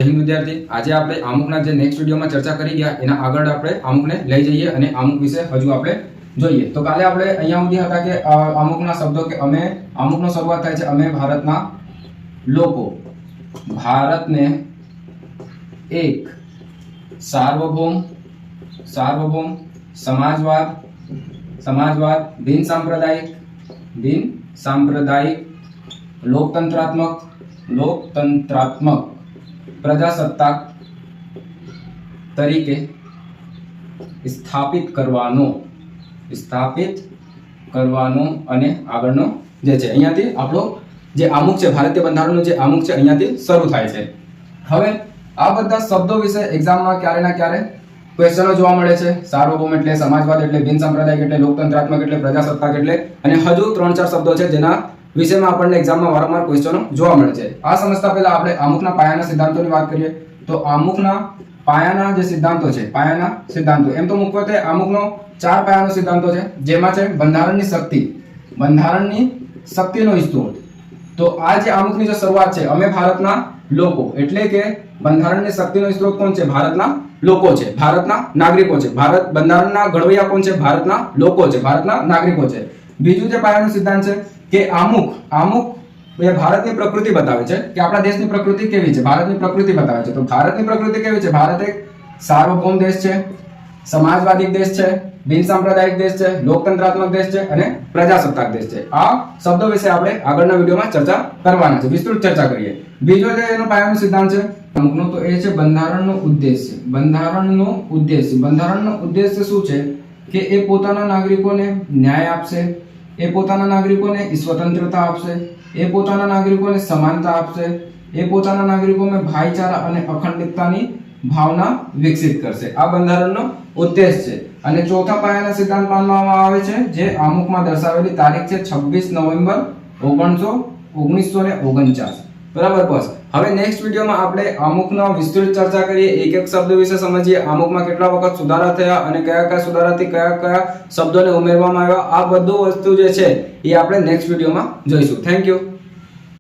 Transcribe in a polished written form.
હિન્દ વિદ્યાર્થી, આજે આપણે અમુકના જે નેક્સ્ટ વિડીયોમાં ચર્ચા કરી ગયા એના આગળ આપણે અમુકને લઈ જઈએ અને અમુક વિશે હજુ આપણે જોઈએ. તો કાલે આપણે અહીંયા સુધી હતા કે અમુકના શબ્દો કે અમે અમુકનો શરૂઆત થાય છે અમે ભારતના લોકો, ભારતને એક સાર્વભૌમ સમાજવાદ, બિન સાંપ્રદાયિક લોકતંત્રાત્મક પ્રજાસત્તાક તરીકે સ્થાપિત કરવાનો અને આગળનો જે છે અહીંયાથી આપણો જે અમુક છે ભારતીય બંધારણનું જે અમુક છે અહીંયાથી શરૂ થાય છે. હવે આ બધા શબ્દો વિશે એક્ઝામમાં ક્યારે ના ક્યારે ક્વેશ્ચનો જોવા મળે છે. સાર્વભૌમ એટલે, સમાજવાદ એટલે, બિન સાંપ્રદાયિક એટલે, લોકતંત્રાત્મક એટલે, પ્રજાસત્તાક એટલે અને હજુ 3-4 શબ્દો છે જેના વિષયમાં આપણને એક્ઝામમાં વારંવાર ક્વેશ્ચનો જોવા મળે છે. આ સમજતા પહેલા આપણે અમુકના પાયાના સિદ્ધાંતોની વાત કરીએ. તો અમુકના પાયાના જે સિદ્ધાંતો છે, પાયાના સિદ્ધાંતો એમ તો મુખ્યત્વે અમુકનો 4 પાયાનો સિદ્ધાંતો છે, જેમાં છે બંધારણની શક્તિનો સ્ત્રોત. તો આ જે અમુકની જે શરૂઆત છે અમે ભારતના લોકો એટલે કે બંધારણની શક્તિનો સ્ત્રોત કોણ છે? ભારતના લોકો છે, ભારતના નાગરિકો છે. ભારત બંધારણના ઘડવૈયા કોણ છે? ભારતના લોકો છે, ભારતના નાગરિકો છે. બીજું જે પાયાનો સિદ્ધાંત છે કે અમુક એ ભારતની પ્રકૃતિ બતાવે છે કે આપણા દેશની પ્રકૃતિ કેવી છે. ભારતની પ્રકૃતિ બતાવે છે. તો ભારતની પ્રકૃતિ કેવી છે? ભારત એક સાર્વભૌમ દેશ છે, સમાજવાદી દેશ છે, બિન સાંપ્રદાયિક દેશ છે, લોકતંત્રાત્મક દેશ છે અને પ્રજાસત્તાક દેશ છે. આ શબ્દો વિશે આપણે આગળના વિડીયોમાં ચર્ચા કરવાના છે, વિસ્તૃત ચર્ચા કરીએ. બીજો જે એનો પાયાનો સિદ્ધાંત છે અમુકનો તો એ છે બંધારણનો ઉદ્દેશ્ય. બંધારણનો ઉદ્દેશ્ય શું છે કે એ પોતાના નાગરિકોને ન્યાય આપશે, એ પોતાના નાગરિકોને સ્વતંત્રતા આપશે, એ પોતાના નાગરિકોને સમાનતા આપશે, એ પોતાના નાગરિકોમાં ભાઈચારા અને અખંડિતતાની ભાવના વિકસિત કરશે. આ બંધારણનો ઉદ્દેશ છે. અને ચોથા પાયાના સિદ્ધાંત માનવામાં આવે છે જે અમુકમાં દર્શાવેલી તારીખ છે 26 નવેમ્બર 1949. બરાબર. બસ હવે નેક્સ્ટ વિડીયોમાં આપણે અમુકનો વિસ્તૃત ચર્ચા કરીએ, એક શબ્દ વિશે સમજીએ, અમુકમાં કેટલા વખત સુધારા થયા અને કયા સુધારાથી કયા શબ્દોને ઉમેરવામાં આવ્યા. આ બધું વસ્તુ જે છે એ આપણે નેક્સ્ટ વિડીયોમાં જોઈશું. Thank you.